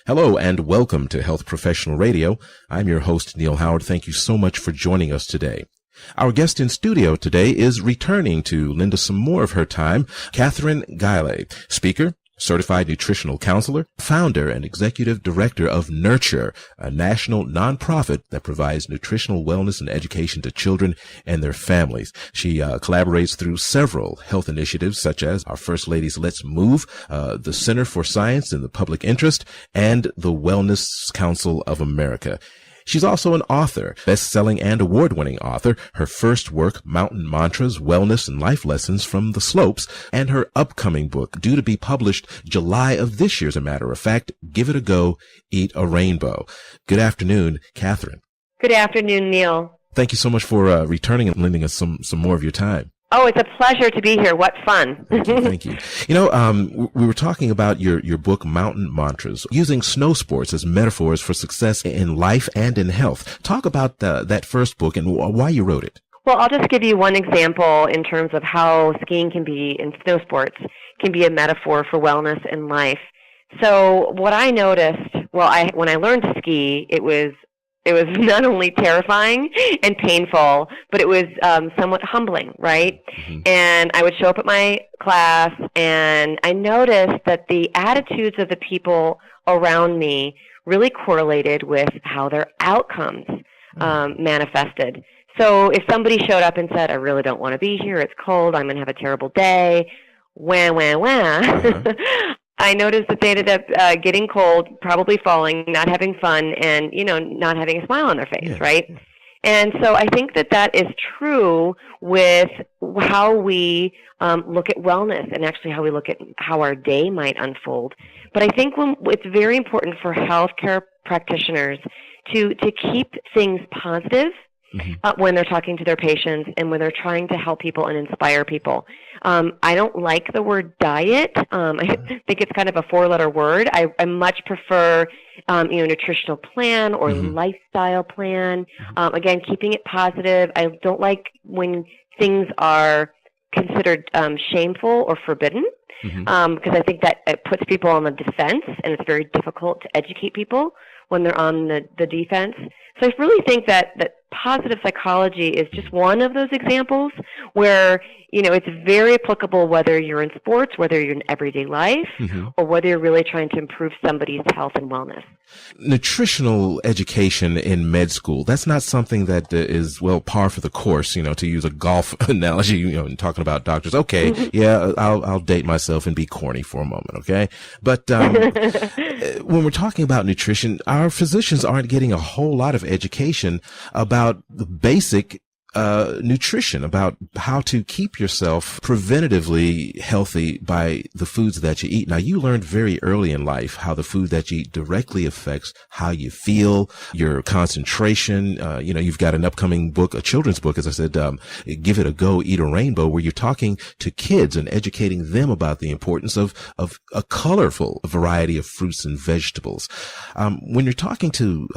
Hello and welcome to Health Professional Radio. I'm your host, Neal Howard. Thank you so much for joining us today. Our guest in studio today is returning to lend us some more of her time, Kathryn Guylay, speaker, Certified Nutritional Counselor, founder and executive director of Nurture, a national nonprofit that provides nutritional wellness and education to children and their families. She collaborates through several health initiatives such as our First Lady's Let's Move, the Center for Science in the Public Interest, and the Wellness Council of America. She's also an author, best-selling and award-winning author. Her first work, Mountain Mantras, Wellness and Life Lessons from the Slopes, and her upcoming book, due to be published July of this year, as a matter of fact, Give It a Go, Eat a Rainbow. Good afternoon, Kathryn. Good afternoon, Neal. Thank you so much for returning and lending us some more of your time. Oh, it's a pleasure to be here. What fun. Thank you. You know, we were talking about your book, Mountain Mantras, using snow sports as metaphors for success in life and in health. Talk about that first book and why you wrote it. Well, I'll just give you one example in terms of how skiing can be, in snow sports, can be a metaphor for wellness in life. So what I noticed, when I learned to ski, it was not only terrifying and painful, but it was somewhat humbling, right? Mm-hmm. And I would show up at my class, and I noticed that the attitudes of the people around me really correlated with how their outcomes manifested. So if somebody showed up and said, I really don't want to be here, it's cold, I'm going to have a terrible day, wah, wah, wah, uh-huh. I noticed that they ended up getting cold, probably falling, not having fun, and, not having a smile on their face, right? Yeah. And so I think that is true with how we look at wellness and actually how we look at how our day might unfold. But I think it's very important for healthcare practitioners to keep things positive when they're talking to their patients and when they're trying to help people and inspire people. I don't like the word diet. I think it's kind of a four-letter word. I much prefer, nutritional plan or lifestyle plan. Again, keeping it positive. I don't like when things are considered shameful or forbidden, because I think that it puts people on the defense, and it's very difficult to educate people when they're on the defense. So I really think that positive psychology is just one of those examples where, it's very applicable whether you're in sports, whether you're in everyday life, or whether you're really trying to improve somebody's health and wellness. Nutritional education in med school, that's not something that is, par for the course, to use a golf analogy, and talking about doctors. Okay, yeah, I'll date myself and be corny for a moment, okay? But when we're talking about nutrition, our physicians aren't getting a whole lot of education about the basic nutrition, about how to keep yourself preventatively healthy by the foods that you eat. Now, you learned very early in life how the food that you eat directly affects how you feel, your concentration. You've got an upcoming book, a children's book, as I said, Give It a Go, Eat a Rainbow, where you're talking to kids and educating them about the importance of a colorful variety of fruits and vegetables. When you're talking to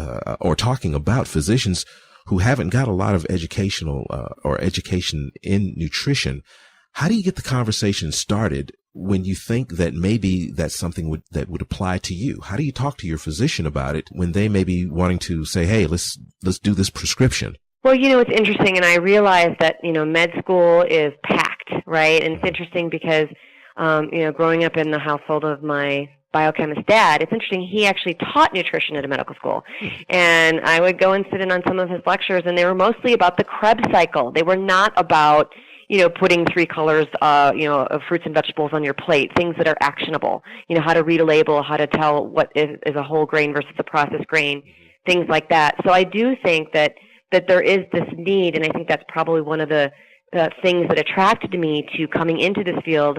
or talking about physicians who haven't got a lot of education in nutrition, how do you get the conversation started when you think that maybe that's something that would apply to you? How do you talk to your physician about it when they may be wanting to say, hey, let's do this prescription? Well, it's interesting, and I realize that, med school is packed, right? And it's interesting because, growing up in the household of my biochemist dad, it's interesting, he actually taught nutrition at a medical school. And I would go and sit in on some of his lectures, and they were mostly about the Krebs cycle. They were not about, putting 3 colors, of fruits and vegetables on your plate, things that are actionable, how to read a label, how to tell what is a whole grain versus a processed grain, things like that. So I do think that there is this need, and I think that's probably one of the things that attracted me to coming into this field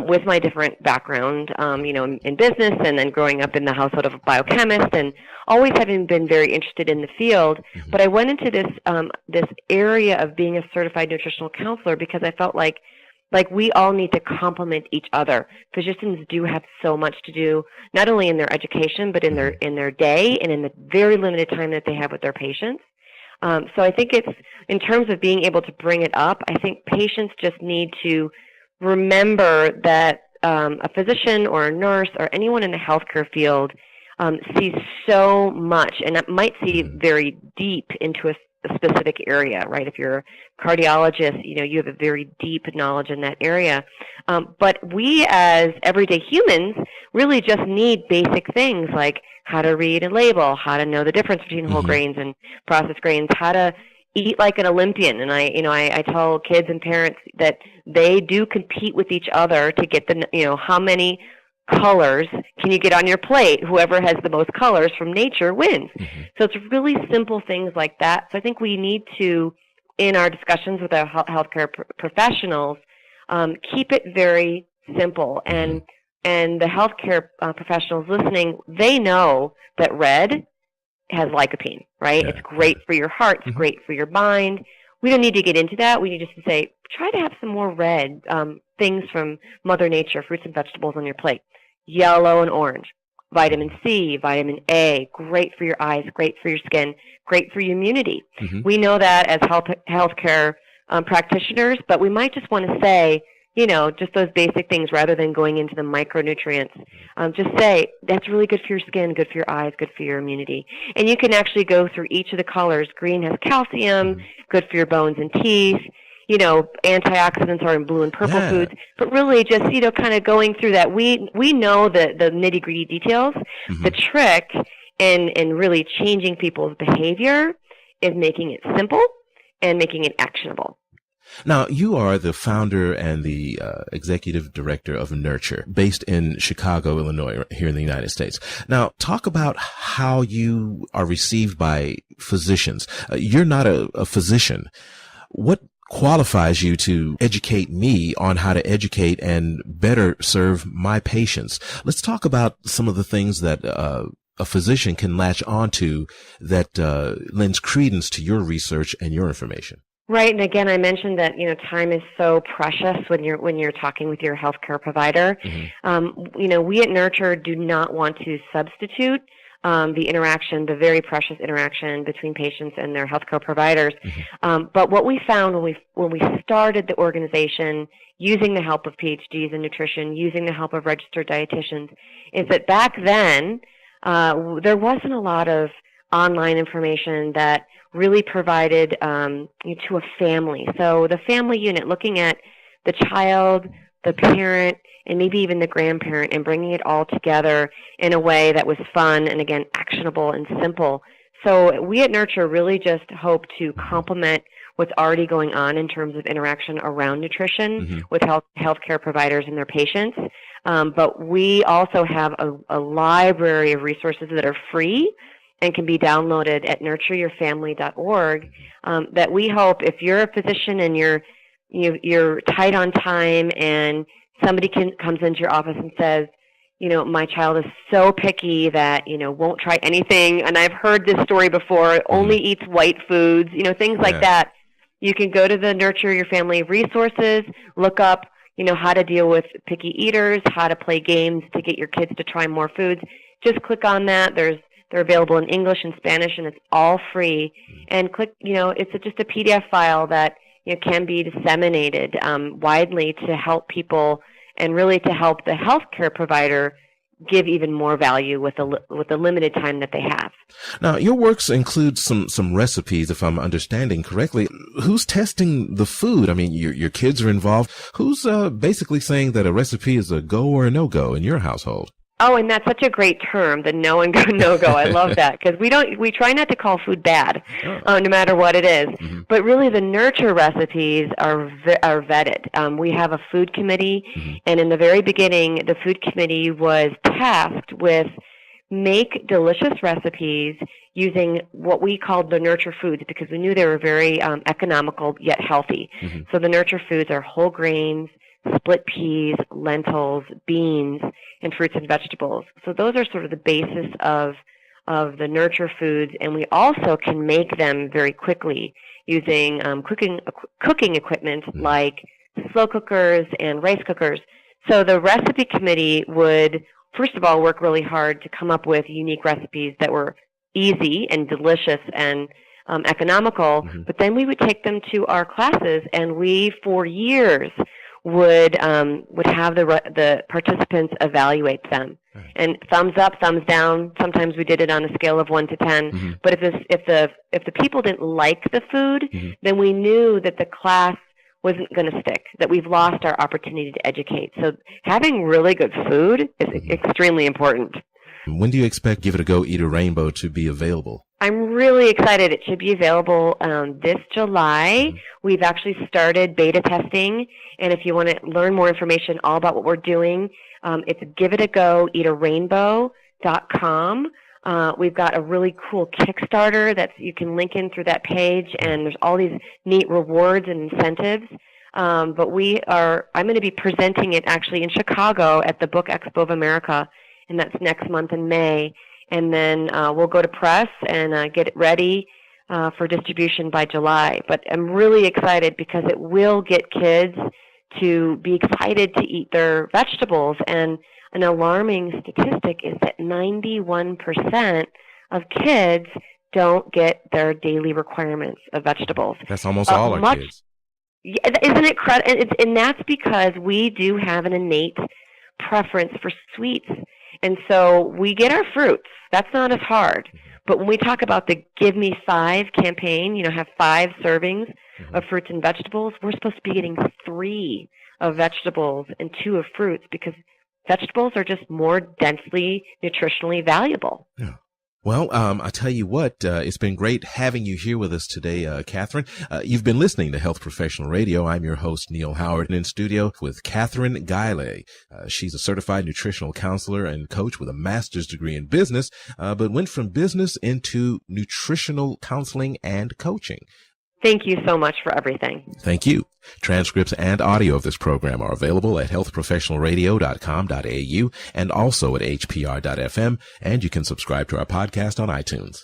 with my different background, in business, and then growing up in the household of a biochemist, and always having been very interested in the field. But I went into this area of being a certified nutritional counselor because I felt like we all need to complement each other. Physicians do have so much to do, not only in their education, but in their day and in the very limited time that they have with their patients. So I think it's, in terms of being able to bring it up, I think patients just need to remember that a physician or a nurse or anyone in the healthcare field sees so much, and that might see very deep into a specific area, right? If you're a cardiologist, you have a very deep knowledge in that area. But we as everyday humans really just need basic things like how to read a label, how to know the difference between whole grains and processed grains, how to eat like an Olympian. And I tell kids and parents that they do compete with each other to get how many colors can you get on your plate? Whoever has the most colors from nature wins. So it's really simple things like that. So I think we need to, in our discussions with our healthcare professionals, keep it very simple. And the healthcare professionals listening, they know that red has lycopene, right? Yeah. It's great for your heart. It's great for your mind. We don't need to get into that. We need just to say, try to have some more red things from Mother Nature, fruits and vegetables on your plate. Yellow and orange. Vitamin C, vitamin A, great for your eyes, great for your skin, great for your immunity. We know that as healthcare practitioners, but we might just want to say, just those basic things rather than going into the micronutrients. Just say, that's really good for your skin, good for your eyes, good for your immunity. And you can actually go through each of the colors. Green has calcium, good for your bones and teeth. Antioxidants are in blue and purple foods. But really just, kind of going through that. We know the nitty-gritty details. The trick in really changing people's behavior is making it simple and making it actionable. Now, you are the founder and the executive director of Nurture, based in Chicago, Illinois, here in the United States. Now, talk about how you are received by physicians. You're not a physician. What qualifies you to educate me on how to educate and better serve my patients? Let's talk about some of the things that a physician can latch onto that lends credence to your research and your information. Right, and again, I mentioned that time is so precious when you're talking with your healthcare provider. We at Nurture do not want to substitute the very precious interaction between patients and their healthcare providers. But what we found when we started the organization, using the help of PhDs in nutrition, using the help of registered dietitians, is that back then there wasn't a lot of online information that really provided to a family. So the family unit, looking at the child, the parent, and maybe even the grandparent, and bringing it all together in a way that was fun and, again, actionable and simple. So we at Nurture really just hope to complement what's already going on in terms of interaction around nutrition with healthcare providers and their patients. But we also have a library of resources that are free and can be downloaded at nurtureyourfamily.org, that we hope, if you're a physician and you're tight on time and somebody comes into your office and says, my child is so picky that, won't try anything, and I've heard this story before, only eats white foods, things like that. You can go to the Nurture Your Family resources, look up, how to deal with picky eaters, how to play games to get your kids to try more foods. Just click on that. They're available in English and Spanish, and it's all free. And click, it's just a PDF file that can be disseminated widely to help people and really to help the healthcare provider give even more value with the limited time that they have. Now, your works include some recipes, if I'm understanding correctly. Who's testing the food? I mean, your kids are involved. Who's basically saying that a recipe is a go or a no-go in your household? Oh, and that's such a great term, the no and go, no-go. I love that, because we try not to call food bad, no matter what it is. But really, the Nurture recipes are vetted. We have a food committee, and in the very beginning, the food committee was tasked with make delicious recipes using what we called the Nurture foods, because we knew they were very economical yet healthy. So the Nurture foods are whole grains, split peas, lentils, beans, and fruits and vegetables. So those are sort of the basis of the Nurture foods, and we also can make them very quickly using cooking equipment like slow cookers and rice cookers. So the recipe committee would, first of all, work really hard to come up with unique recipes that were easy and delicious and economical, but then we would take them to our classes, and we, for years, would have the participants evaluate them. Right. And thumbs up, thumbs down. Sometimes we did it on a scale of 1 to 10. Mm-hmm. But if the people didn't like the food, Mm-hmm. then we knew that the class wasn't going to stick, that we've lost our opportunity to educate. So having really good food is extremely important. When do you expect Give It a Go, Eat a Rainbow to be available? I'm really excited. It should be available this July. Mm-hmm. We've actually started beta testing, and if you want to learn more information all about what we're doing, it's giveitagoeatarainbow.com. We've got a really cool Kickstarter that you can link in through that page, and there's all these neat rewards and incentives. But I'm going to be presenting it actually in Chicago at the Book Expo of America, and that's next month in May. And then we'll go to press and get it ready for distribution by July. But I'm really excited because it will get kids to be excited to eat their vegetables. And an alarming statistic is that 91% of kids don't get their daily requirements of vegetables. That's almost all our kids. Yeah, isn't it incredible? And that's because we do have an innate preference for sweets. And so we get our fruits. That's not as hard. But when we talk about the Give Me 5 campaign, have 5 servings of fruits and vegetables, we're supposed to be getting 3 of vegetables and 2 of fruits because vegetables are just more densely nutritionally valuable. Yeah. Well, I tell you what, it's been great having you here with us today, Kathryn. You've been listening to Health Professional Radio. I'm your host, Neal Howard, and in studio with Kathryn Guylay. She's a certified nutritional counselor and coach with a master's degree in business, but went from business into nutritional counseling and coaching. Thank you so much for everything. Thank you. Transcripts and audio of this program are available at healthprofessionalradio.com.au and also at hpr.fm, and you can subscribe to our podcast on iTunes.